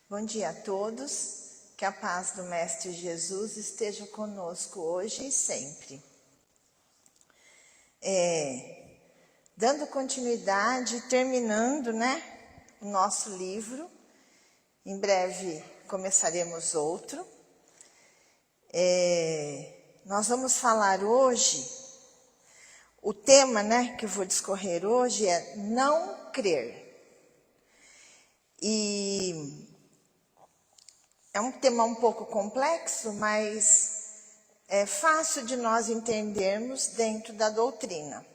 Bom dia a todos, que a paz do Mestre Jesus esteja conosco hoje e sempre. Dando continuidade, terminando, o nosso livro, em breve começaremos outro. Nós vamos falar hoje, o tema que eu vou discorrer hoje é não crer. E é um tema um pouco complexo, mas é fácil de nós entendermos dentro da doutrina.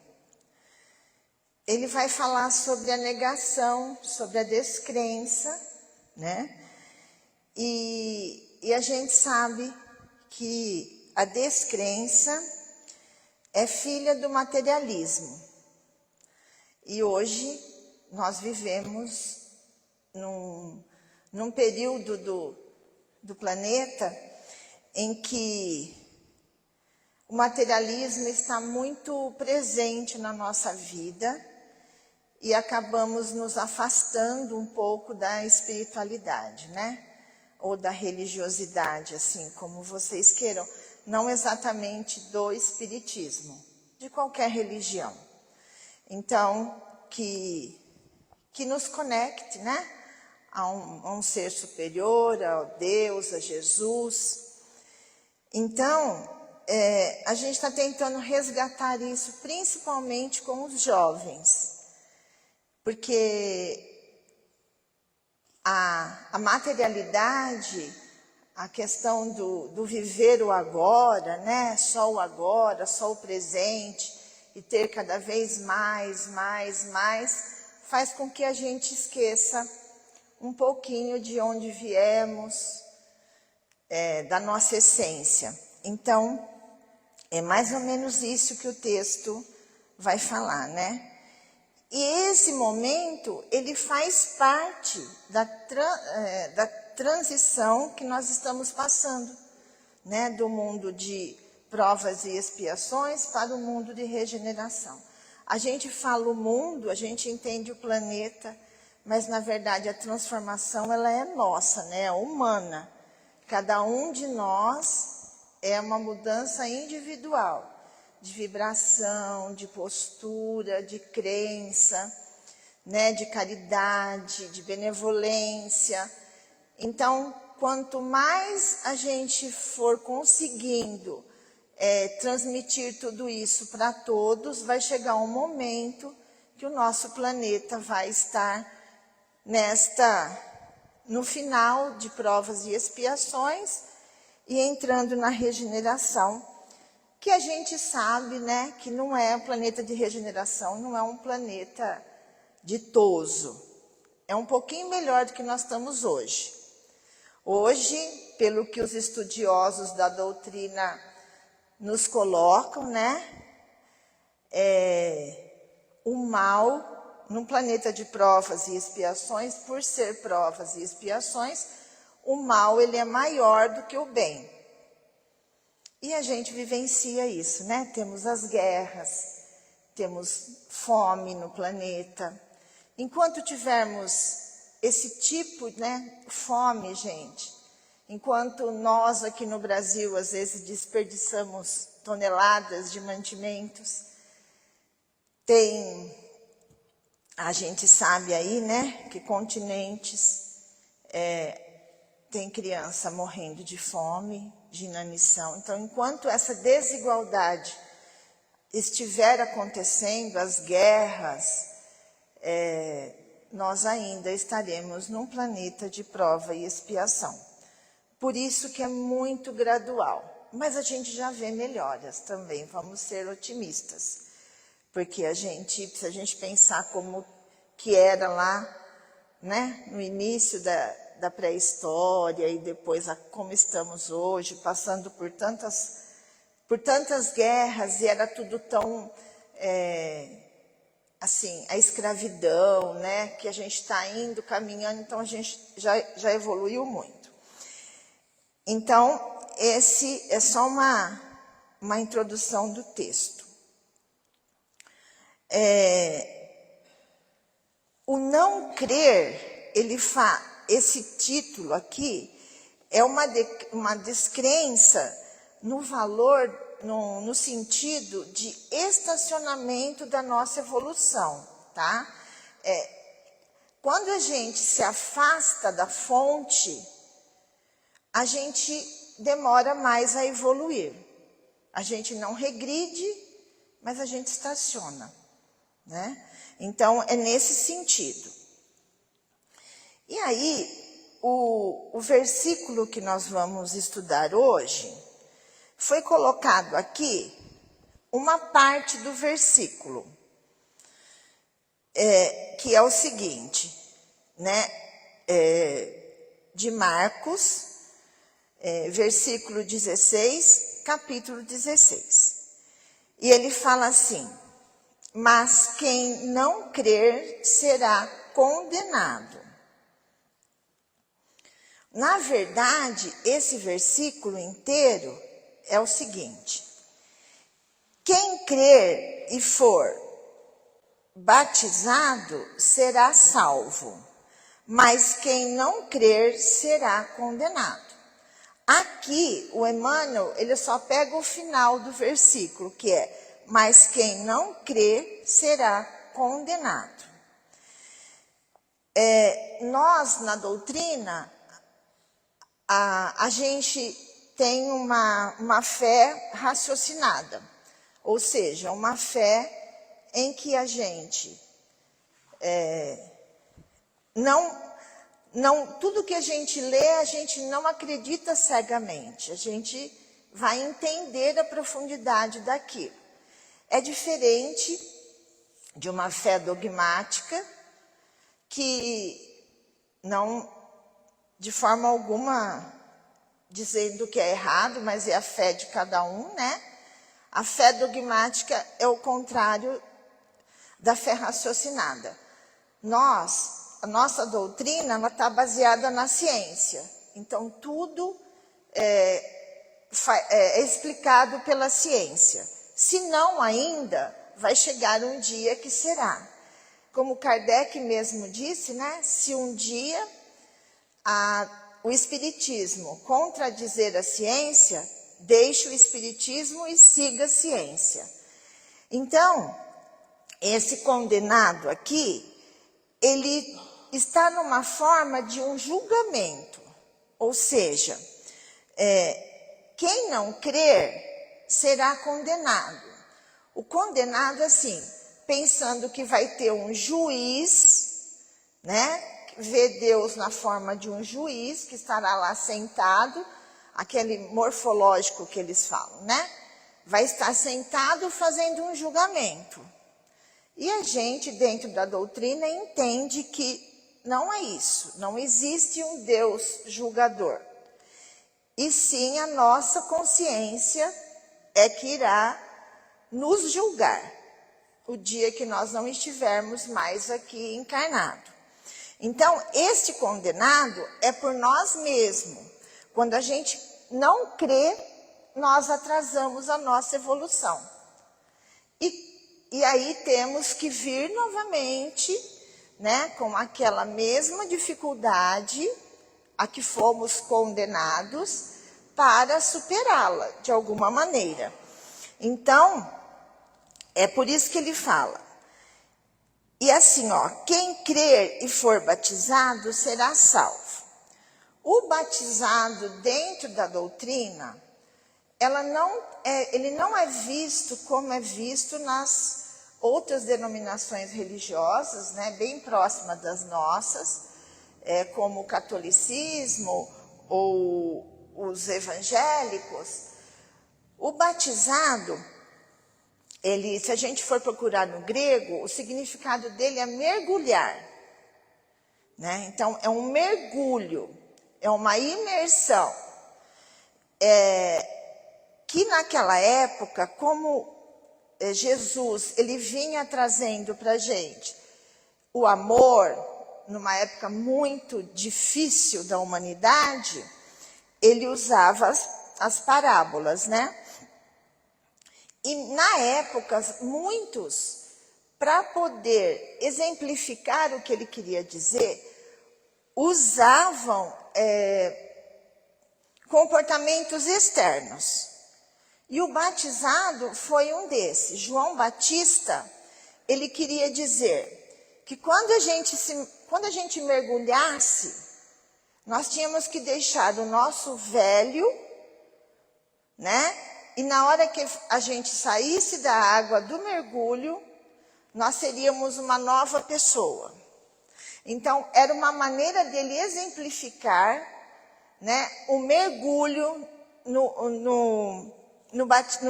Ele vai falar sobre a negação, sobre a descrença, E a gente sabe que a descrença é filha do materialismo. E hoje nós vivemos num período do planeta em que o materialismo está muito presente na nossa vida e acabamos nos afastando um pouco da espiritualidade, ou da religiosidade, assim como vocês queiram, não exatamente do espiritismo, de qualquer religião. Então, que nos conecte, a um ser superior, ao Deus, a Jesus. Então, a gente está tentando resgatar isso, principalmente com os jovens, porque a materialidade, a questão do viver o agora, só o presente, e ter cada vez mais, faz com que a gente esqueça um pouquinho de onde viemos, da nossa essência. Então, é mais ou menos isso que o texto vai falar, E esse momento, ele faz parte da transição que nós estamos passando, do mundo de provas e expiações para o mundo de regeneração. A gente fala o mundo, a gente entende o planeta, mas na verdade a transformação ela é nossa, é humana. Cada um de nós é uma mudança individual, de vibração, de postura, de crença, de caridade, de benevolência. Então, quanto mais a gente for conseguindo transmitir tudo isso para todos, vai chegar um momento que o nosso planeta vai estar no final de provas e expiações e entrando na regeneração, que a gente sabe, que não é um planeta de regeneração, não é um planeta ditoso. É um pouquinho melhor do que nós estamos hoje. Hoje, pelo que os estudiosos da doutrina nos colocam, o mal num planeta de provas e expiações, por ser provas e expiações, o mal ele é maior do que o bem. E a gente vivencia isso, Temos as guerras, temos fome no planeta. Enquanto tivermos esse tipo, fome, gente, enquanto nós aqui no Brasil, às vezes, desperdiçamos toneladas de mantimentos, a gente sabe aí, que continentes tem criança morrendo de fome, de inanição. Então, enquanto essa desigualdade estiver acontecendo, as guerras, nós ainda estaremos num planeta de prova e expiação. Por isso que é muito gradual. Mas a gente já vê melhoras também, vamos ser otimistas. Porque se a gente pensar como que era lá, no início da pré-história e depois como estamos hoje, passando por tantas guerras e era tudo tão, assim, a escravidão, que a gente está indo, caminhando, então a gente já evoluiu muito. Então, esse é só uma introdução do texto. O não crer, ele esse título aqui é uma descrença no valor, no sentido de estacionamento da nossa evolução, tá? Quando a gente se afasta da fonte, a gente demora mais a evoluir. A gente não regride, mas a gente estaciona, né? Então, é nesse sentido. E aí, o versículo que nós vamos estudar hoje, foi colocado aqui uma parte do versículo, que é o seguinte, né? De Marcos, versículo 16, capítulo 16. E ele fala assim: mas quem não crer será condenado. Na verdade, esse versículo inteiro é o seguinte: quem crer e for batizado será salvo, mas quem não crer será condenado. Aqui, o Emmanuel, ele só pega o final do versículo, que é: mas quem não crer será condenado. Nós, na doutrina, a gente tem uma fé raciocinada, ou seja, uma fé em que a gente tudo que a gente lê, a gente não acredita cegamente, a gente vai entender a profundidade daquilo. É diferente de uma fé dogmática que não, de forma alguma, dizendo que é errado, mas é a fé de cada um, né? A fé dogmática é o contrário da fé raciocinada. A nossa doutrina, ela está baseada na ciência. Então, tudo é explicado pela ciência. Se não ainda, vai chegar um dia que será. Como Kardec mesmo disse, né? Se um dia o Espiritismo contradizer a ciência, deixe o Espiritismo e siga a ciência. Então, esse condenado aqui, ele está numa forma de um julgamento. Ou seja, quem não crer será condenado. O condenado, assim, pensando que vai ter um juiz, né? Vê Deus na forma de um juiz que estará lá sentado, aquele morfológico que eles falam, né? Vai estar sentado fazendo um julgamento. E a gente, dentro da doutrina, entende que não é isso. Não existe um Deus julgador. E sim, a nossa consciência é que irá nos julgar o dia que nós não estivermos mais aqui encarnados. Então, este condenado é por nós mesmos. Quando a gente não crê, nós atrasamos a nossa evolução. E aí temos que vir novamente, né, com aquela mesma dificuldade a que fomos condenados, para superá-la de alguma maneira. Então, é por isso que ele fala. E assim, quem crer e for batizado será salvo. O batizado dentro da doutrina, ele não é visto como é visto nas outras denominações religiosas, né, bem próximas das nossas, como o catolicismo ou os evangélicos. O batizado, se a gente for procurar no grego, o significado dele é mergulhar, né? Então, é um mergulho, é uma imersão. Que naquela época, como Jesus, ele vinha trazendo para a gente o amor, numa época muito difícil da humanidade, ele usava as parábolas, né? E na época, muitos, para poder exemplificar o que ele queria dizer, usavam comportamentos externos. E o batizado foi um desses. João Batista, ele queria dizer que quando a gente mergulhasse, nós tínhamos que deixar o nosso velho, né? E na hora que a gente saísse da água do mergulho, nós seríamos uma nova pessoa. Então, era uma maneira dele exemplificar, né, o mergulho no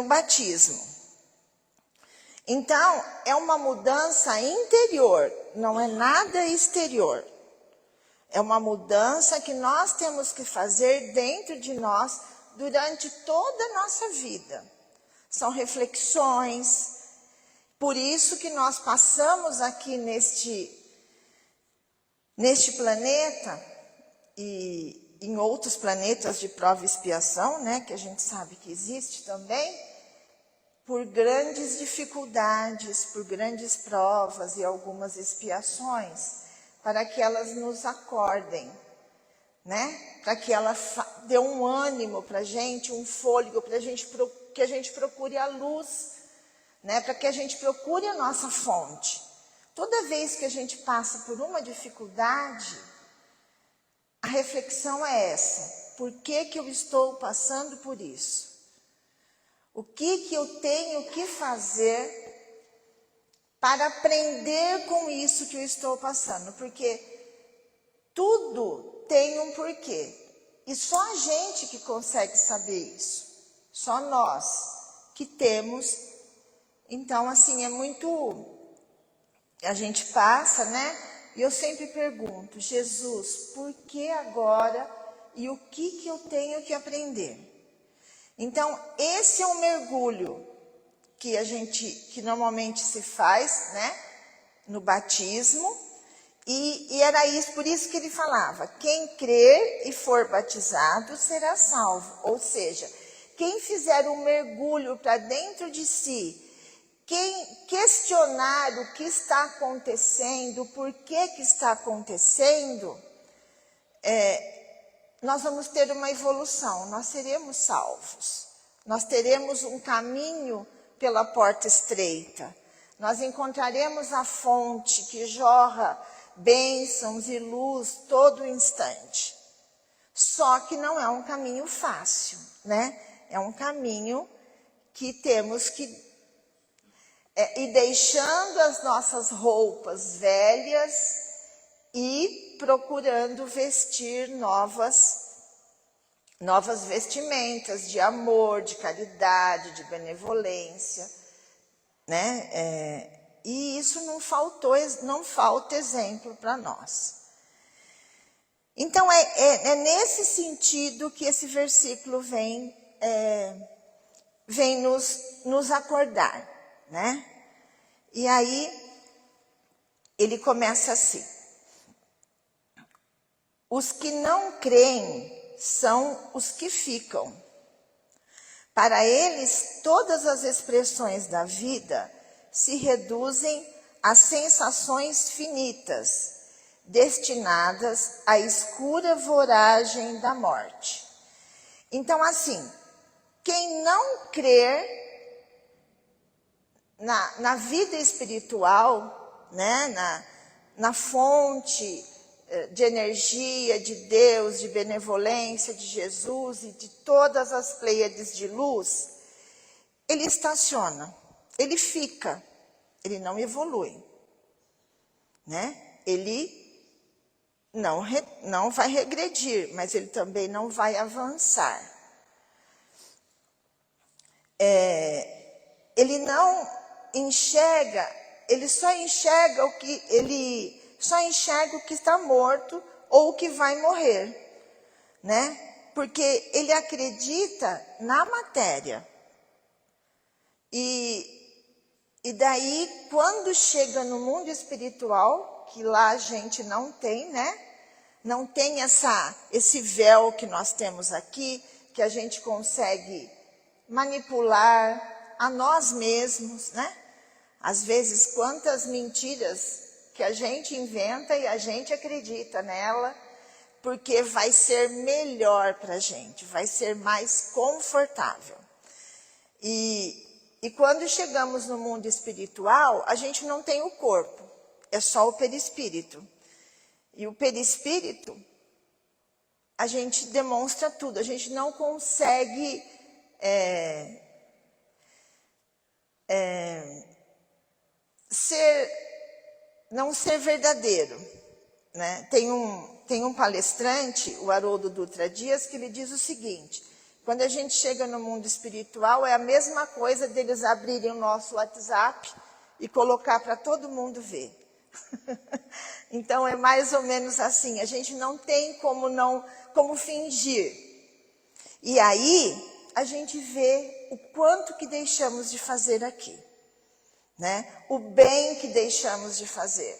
batismo. Então, é uma mudança interior, não é nada exterior. É uma mudança que nós temos que fazer dentro de nós durante toda a nossa vida. São reflexões. Por isso que nós passamos aqui neste planeta e em outros planetas de prova e expiação, né, que a gente sabe que existe também, por grandes dificuldades, por grandes provas e algumas expiações, para que elas nos acordem, né? Para que ela dê um ânimo para a gente, um fôlego, para que a gente procure a luz, né? Para que a gente procure a nossa fonte. Toda vez que a gente passa por uma dificuldade, a reflexão é essa: por que eu estou passando por isso? O que eu tenho que fazer para aprender com isso que eu estou passando? Porque tudo tem um porquê. E só a gente que consegue saber isso. Só nós que temos. Então, assim, é muito... A gente passa, né? E eu sempre pergunto: Jesus, por que agora? E o que eu tenho que aprender? Então, esse é um mergulho que normalmente se faz, né, no batismo, e era isso, por isso que ele falava: quem crer e for batizado será salvo. Ou seja, quem fizer um mergulho para dentro de si, quem questionar o que está acontecendo, por que está acontecendo, nós vamos ter uma evolução, nós seremos salvos. Nós teremos um caminho pela porta estreita. Nós encontraremos a fonte que jorra bênçãos e luz todo instante. Só que não é um caminho fácil, né? É um caminho que temos que ir deixando as nossas roupas velhas e procurando vestir novas vestimentas de amor, de caridade, de benevolência, né? E isso não falta exemplo para nós. Então, é nesse sentido que esse versículo vem nos acordar, né? E aí, ele começa assim: os que não creem são os que ficam. Para eles, todas as expressões da vida se reduzem a sensações finitas, destinadas à escura voragem da morte. Então, assim, quem não crer na vida espiritual, né, na fonte de energia de Deus, de benevolência de Jesus e de todas as pleiades de luz, ele estaciona, ele fica, ele não evolui, né? Ele não vai regredir, mas ele também não vai avançar. Ele não enxerga, ele só enxerga o que está morto ou o que vai morrer, né? Porque ele acredita na matéria. E daí, quando chega no mundo espiritual, que lá a gente não tem, né? Não tem esse véu que nós temos aqui, que a gente consegue manipular a nós mesmos, né? Às vezes, quantas mentiras que a gente inventa e a gente acredita nela, porque vai ser melhor para a gente, vai ser mais confortável. E quando chegamos no mundo espiritual, a gente não tem o corpo, é só o perispírito. E o perispírito, a gente demonstra tudo, a gente não consegue não ser verdadeiro, né? Tem um palestrante, o Haroldo Dutra Dias, que ele diz o seguinte: quando a gente chega no mundo espiritual, é a mesma coisa deles abrirem o nosso WhatsApp e colocar para todo mundo ver. Então é mais ou menos assim, a gente não tem como fingir. E aí a gente vê o quanto que deixamos de fazer aqui, né? O bem que deixamos de fazer.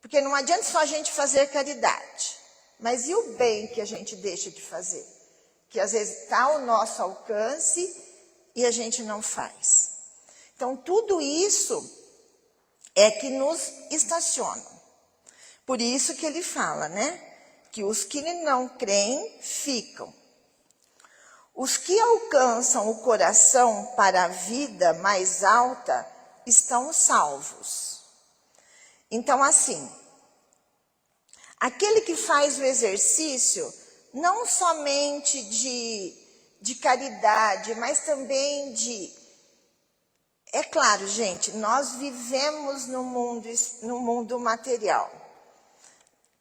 Porque não adianta só a gente fazer caridade, mas e o bem que a gente deixa de fazer? Que às vezes está ao nosso alcance e a gente não faz. Então tudo isso é que nos estaciona. Por isso que ele fala, né? Que os que não creem ficam. Os que alcançam o coração para a vida mais alta estão salvos. Então, assim, aquele que faz o exercício, não somente de caridade, mas também É claro, gente, nós vivemos no mundo material.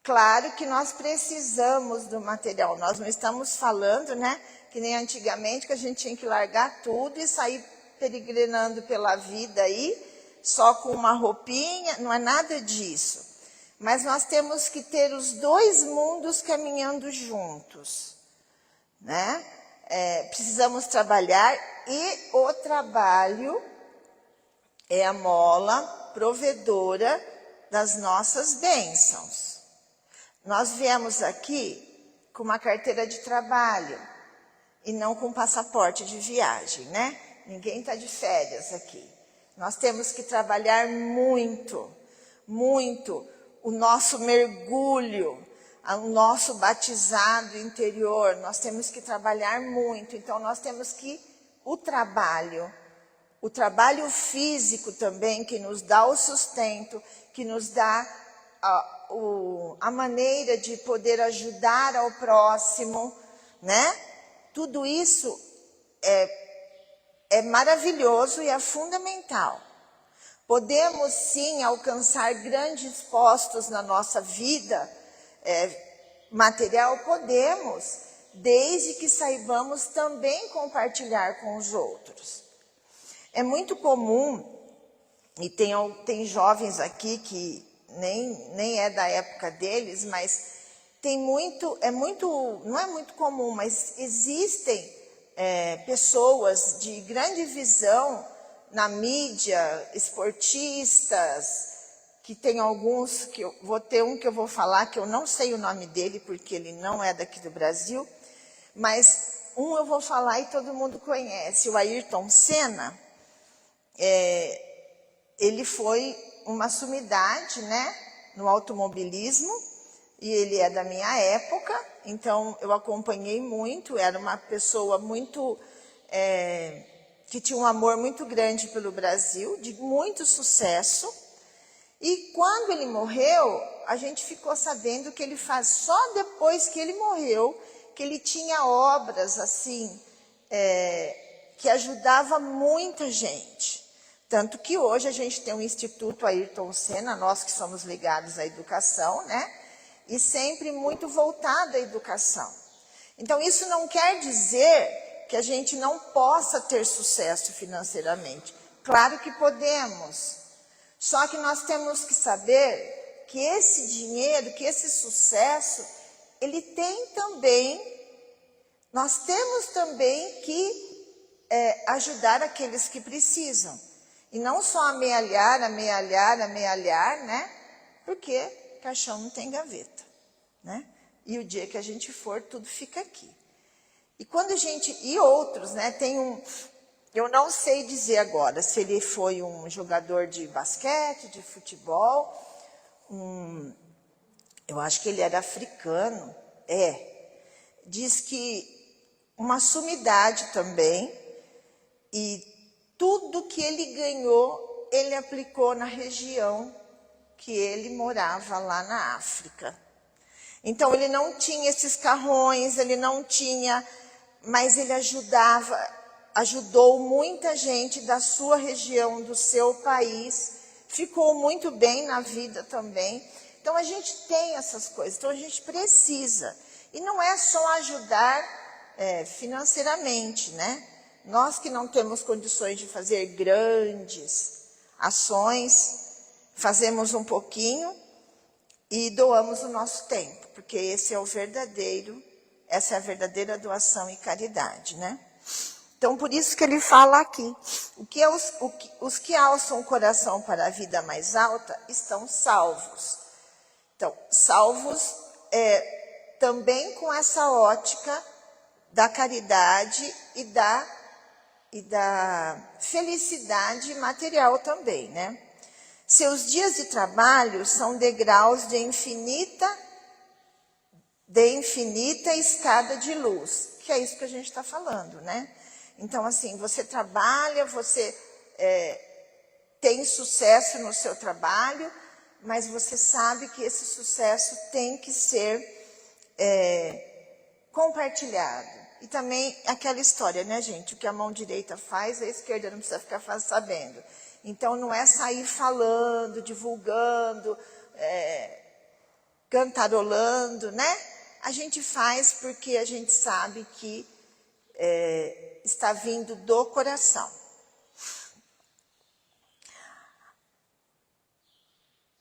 Claro que nós precisamos do material. Nós não estamos falando, né, que nem antigamente, que a gente tinha que largar tudo e sair peregrinando pela vida aí, só com uma roupinha, não é nada disso. Mas nós temos que ter os dois mundos caminhando juntos, né? Precisamos trabalhar e o trabalho é a mola provedora das nossas bênçãos. Nós viemos aqui com uma carteira de trabalho e não com passaporte de viagem, né? Ninguém está de férias aqui. Nós temos que trabalhar muito, muito o nosso mergulho, o nosso batizado interior. Nós temos que trabalhar muito. Então, nós temos que o trabalho físico também, que nos dá o sustento, que nos dá a maneira de poder ajudar ao próximo, né? Tudo isso é maravilhoso e é fundamental. Podemos sim alcançar grandes postos na nossa vida material, podemos, desde que saibamos também compartilhar com os outros. É muito comum, e tem jovens aqui que nem é da época deles, mas não é muito comum, mas existem pessoas de grande visão na mídia, esportistas, que tem alguns, vou ter um que eu vou falar, que eu não sei o nome dele, porque ele não é daqui do Brasil, mas um eu vou falar e todo mundo conhece, o Ayrton Senna. Ele foi uma sumidade, né, no automobilismo, e ele é da minha época, então eu acompanhei muito, era uma pessoa muito, que tinha um amor muito grande pelo Brasil, de muito sucesso, e quando ele morreu, a gente ficou sabendo que ele faz, só depois que ele morreu, que ele tinha obras assim, que ajudava muita gente. Tanto que hoje a gente tem um Instituto Ayrton Senna, nós que somos ligados à educação, né? E sempre muito voltado à educação. Então, isso não quer dizer que a gente não possa ter sucesso financeiramente. Claro que podemos. Só que nós temos que saber que esse dinheiro, que esse sucesso, ele tem também, nós temos também que ajudar aqueles que precisam. E não só amealhar, né? Porque caixão não tem gaveta, né? E o dia que a gente for, tudo fica aqui. E quando e outros, né? Eu não sei dizer agora se ele foi um jogador de basquete, de futebol, eu acho que ele era africano, Diz que uma sumidade também, e tudo que ele ganhou, ele aplicou na região que ele morava lá na África. Então ele não tinha esses carrões, ele não tinha, mas ele ajudou muita gente da sua região, do seu país, ficou muito bem na vida também. Então a gente tem essas coisas, então a gente precisa. E não é só ajudar financeiramente, né? Nós que não temos condições de fazer grandes ações, fazemos um pouquinho e doamos o nosso tempo, porque essa é a verdadeira doação e caridade, né? Então, por isso que ele fala aqui, os que alçam o coração para a vida mais alta estão salvos. Então, salvos também com essa ótica da caridade e da felicidade material também, né? Seus dias de trabalho são degraus de infinita escada de luz, que é isso que a gente está falando, né? Então, assim, você trabalha, você tem sucesso no seu trabalho, mas você sabe que esse sucesso tem que ser compartilhado. E também aquela história, né, gente? O que a mão direita faz, a esquerda não precisa ficar sabendo. Então, não é sair falando, divulgando, cantarolando, né? A gente faz porque a gente sabe que está vindo do coração.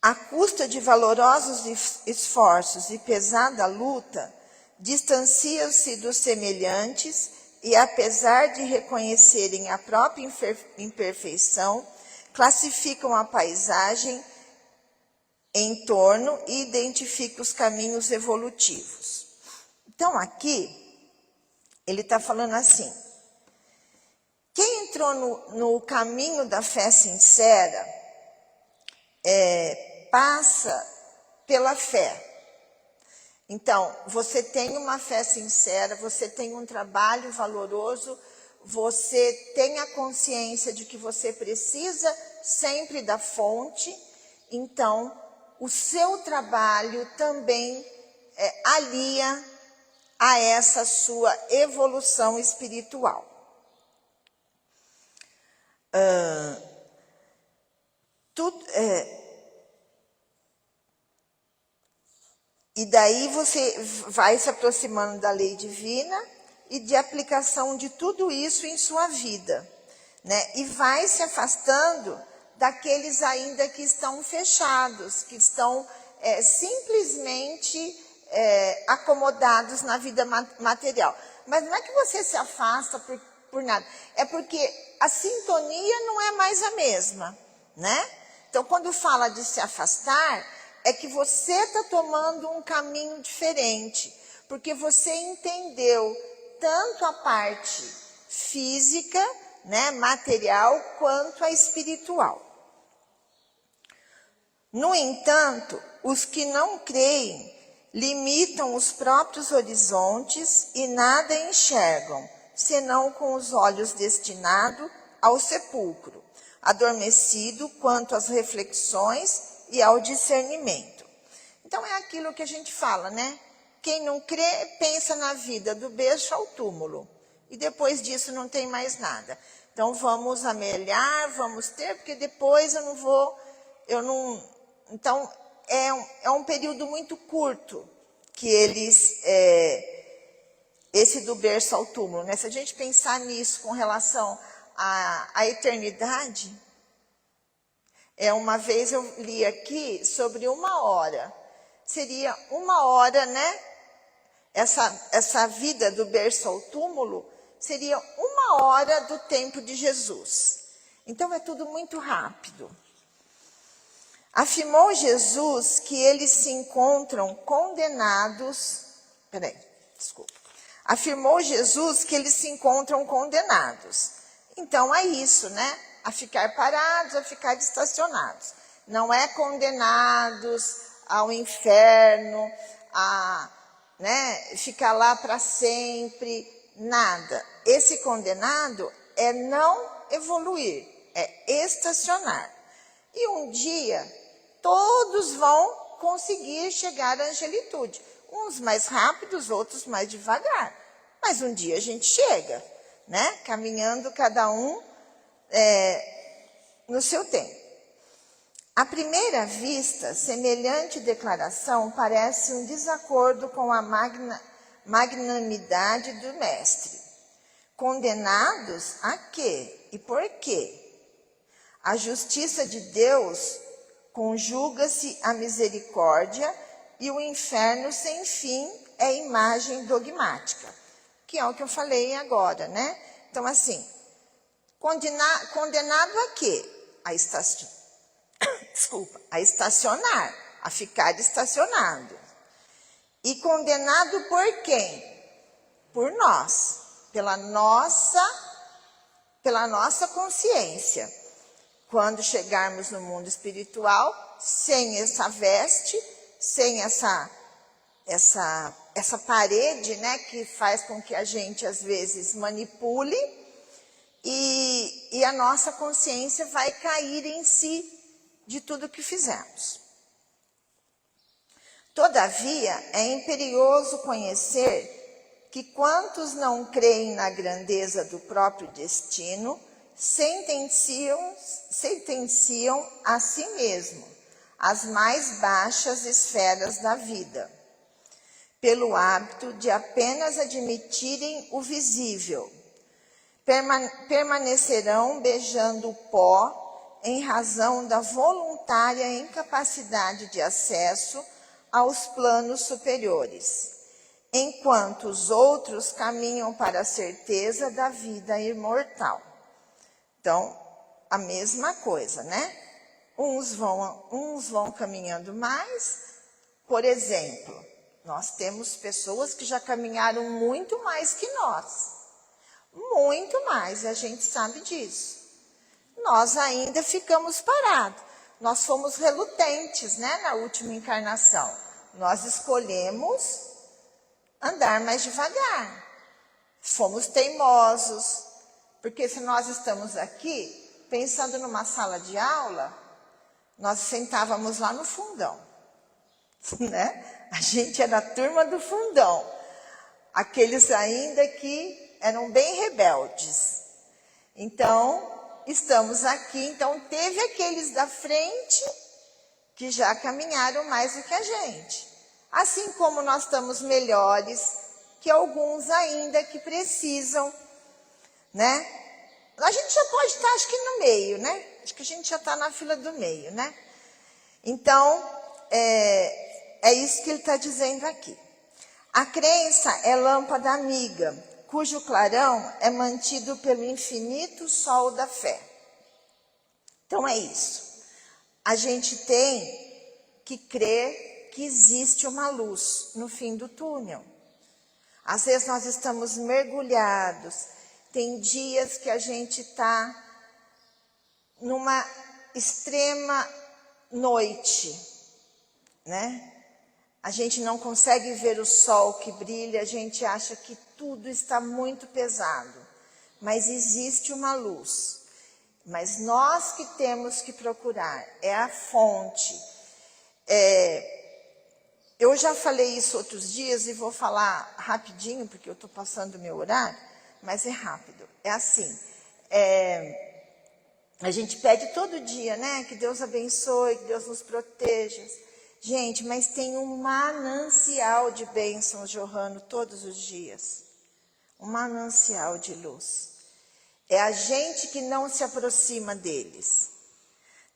À custa de valorosos esforços e pesada luta, distanciam-se dos semelhantes e, apesar de reconhecerem a própria imperfeição, classificam a paisagem em torno e identificam os caminhos evolutivos. Então, aqui, ele está falando assim, quem entrou no caminho da fé sincera, passa pela fé. Então, você tem uma fé sincera, você tem um trabalho valoroso, você tem a consciência de que você precisa sempre da fonte, então, o seu trabalho também alia a essa sua evolução espiritual. E daí você vai se aproximando da lei divina e de aplicação de tudo isso em sua vida, né? E vai se afastando daqueles ainda que estão fechados, que estão simplesmente acomodados na vida material. Mas não é que você se afasta por nada, é porque a sintonia não é mais a mesma, né? Então, quando fala de se afastar, é que você está tomando um caminho diferente, porque você entendeu tanto a parte física, né, material, quanto a espiritual. No entanto, os que não creem limitam os próprios horizontes e nada enxergam, senão com os olhos destinados ao sepulcro, adormecido quanto às reflexões e ao discernimento. Então, é aquilo que a gente fala, né? Quem não crê, pensa na vida do berço ao túmulo. E depois disso não tem mais nada. Então, vamos amelhar, vamos ter, porque depois Então, é um período muito curto que esse do berço ao túmulo, né? Se a gente pensar nisso com relação à eternidade, uma vez eu li aqui sobre 1 hora. Seria 1 hora, né? Essa vida do berço ao túmulo seria 1 hora do tempo de Jesus. Então, é tudo muito rápido. Afirmou Jesus que eles se encontram condenados. Afirmou Jesus que eles se encontram condenados. Então, é isso, né? A ficar parados, a ficar estacionados. Não é condenados ao inferno, né, ficar lá para sempre, nada. Esse condenado é não evoluir, é estacionar. E um dia, todos vão conseguir chegar à angelitude. Uns mais rápidos, outros mais devagar. Mas um dia a gente chega, né? Caminhando cada um no seu tempo. À primeira vista, semelhante declaração parece um desacordo com a magnanimidade do mestre. Condenados a quê e por quê? A justiça de Deus conjuga-se à misericórdia e o inferno sem fim é imagem dogmática, que é o que eu falei agora, né? Então, assim, condenado a quê? A estacionar, a ficar estacionado. E condenado por quem? Por nós, pela nossa consciência. Quando chegarmos no mundo espiritual, sem essa veste, sem essa parede, né, que faz com que a gente, às vezes, manipule, e a nossa consciência vai cair em si de tudo que fizemos. Todavia, é imperioso conhecer que quantos não creem na grandeza do próprio destino, sentenciam a si mesmo as mais baixas esferas da vida, pelo hábito de apenas admitirem o visível. Permanecerão beijando o pó em razão da voluntária incapacidade de acesso aos planos superiores, enquanto os outros caminham para a certeza da vida imortal. Então, a mesma coisa, né? Uns vão caminhando mais. Por exemplo, nós temos pessoas que já caminharam muito mais que nós. Muito mais, e a gente sabe disso. Nós ainda ficamos parados. Nós fomos relutentes, né, na última encarnação. Nós escolhemos andar mais devagar. Fomos teimosos. Porque se nós estamos aqui, pensando numa sala de aula, nós sentávamos lá no fundão, né? A gente era a turma do fundão. Aqueles ainda que eram bem rebeldes. Então, estamos aqui. Então, teve aqueles da frente que já caminharam mais do que a gente. Assim como nós estamos melhores que alguns ainda que precisam, né? A gente já pode estar, acho que no meio, né? Acho que a gente já está na fila do meio, né? Então, é isso que ele está dizendo aqui. A crença é lâmpada amiga, cujo clarão é mantido pelo infinito sol da fé. Então é isso. A gente tem que crer que existe uma luz no fim do túnel. Às vezes nós estamos mergulhados. Tem dias que a gente está numa extrema noite, né? A gente não consegue ver o sol que brilha, a gente acha que tudo está muito pesado. Mas existe uma luz. Mas nós que temos que procurar, é a fonte. Eu já falei isso outros dias e vou falar rapidinho, porque eu estou passando o meu horário. Mas é rápido. É assim, a gente pede todo dia, né? Que Deus abençoe, que Deus nos proteja. Gente, mas tem um manancial de bênçãos jorrando todos os dias. Um manancial de luz. É a gente que não se aproxima deles.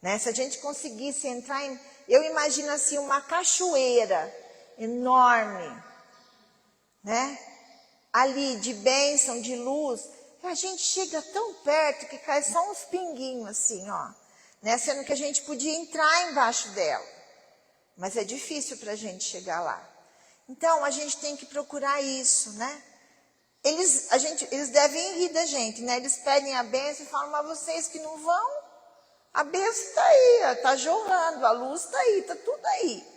Né? Se a gente conseguisse entrar em... Eu imagino assim uma cachoeira enorme, né? Ali de bênção, de luz, a gente chega tão perto que cai só uns pinguinhos assim, ó. Né? Sendo que a gente podia entrar embaixo dela. Mas é difícil para a gente chegar lá. Então, a gente tem que procurar isso, né? Eles devem rir da gente, né? Eles pedem a bênção e falam, mas vocês que não vão, a bênção está aí, está jorrando, a luz está aí, está tudo aí,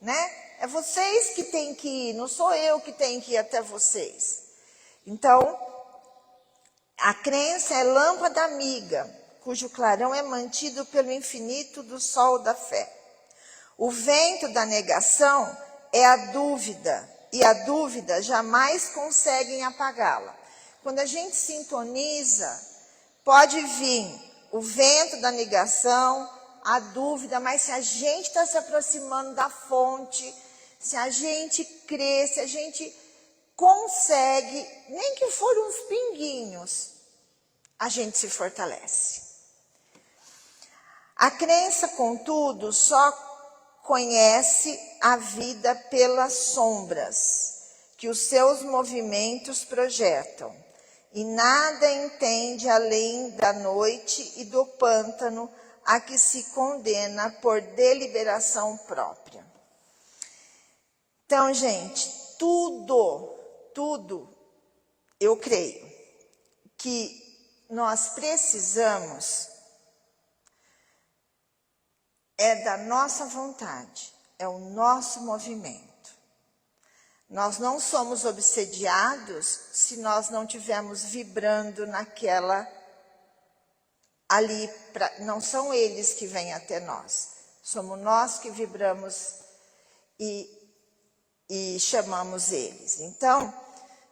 né? É vocês que têm que ir, não sou eu que tenho que ir até vocês. Então, a crença é lâmpada amiga, cujo clarão é mantido pelo infinito do sol da fé. O vento da negação é a dúvida, e a dúvida jamais conseguem apagá-la. Quando a gente sintoniza, pode vir o vento da negação, a dúvida, mas se a gente está se aproximando da fonte, se a gente crê, se a gente consegue, nem que for uns pinguinhos, a gente se fortalece. A crença, contudo, só conhece a vida pelas sombras que os seus movimentos projetam, e nada entende além da noite e do pântano a que se condena por deliberação própria. Então, gente, tudo, eu creio que nós precisamos é da nossa vontade, é o nosso movimento. Nós não somos obsediados se nós não estivermos vibrando naquela ali, não são eles que vêm até nós, somos nós que vibramos e chamamos eles. Então,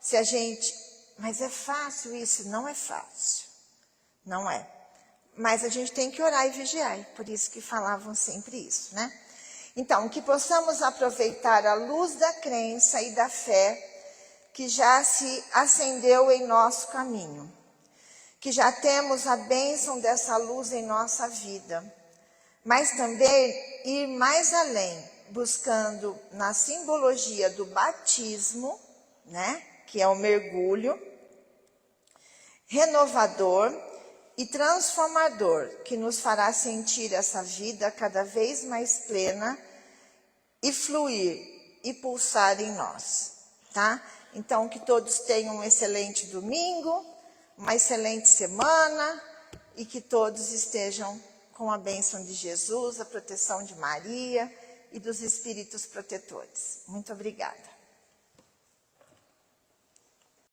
se a gente, mas é fácil isso? Não é fácil, não é. Mas a gente tem que orar e vigiar, por isso que falavam sempre isso, né? Então, que possamos aproveitar a luz da crença e da fé que já se acendeu em nosso caminho, que já temos a bênção dessa luz em nossa vida, mas também ir mais além, buscando na simbologia do batismo, né, que é o mergulho, renovador e transformador, que nos fará sentir essa vida cada vez mais plena e fluir e pulsar em nós, tá? Então, que todos tenham um excelente domingo, uma excelente semana e que todos estejam com a bênção de Jesus, a proteção de Maria e dos espíritos protetores. Muito obrigada.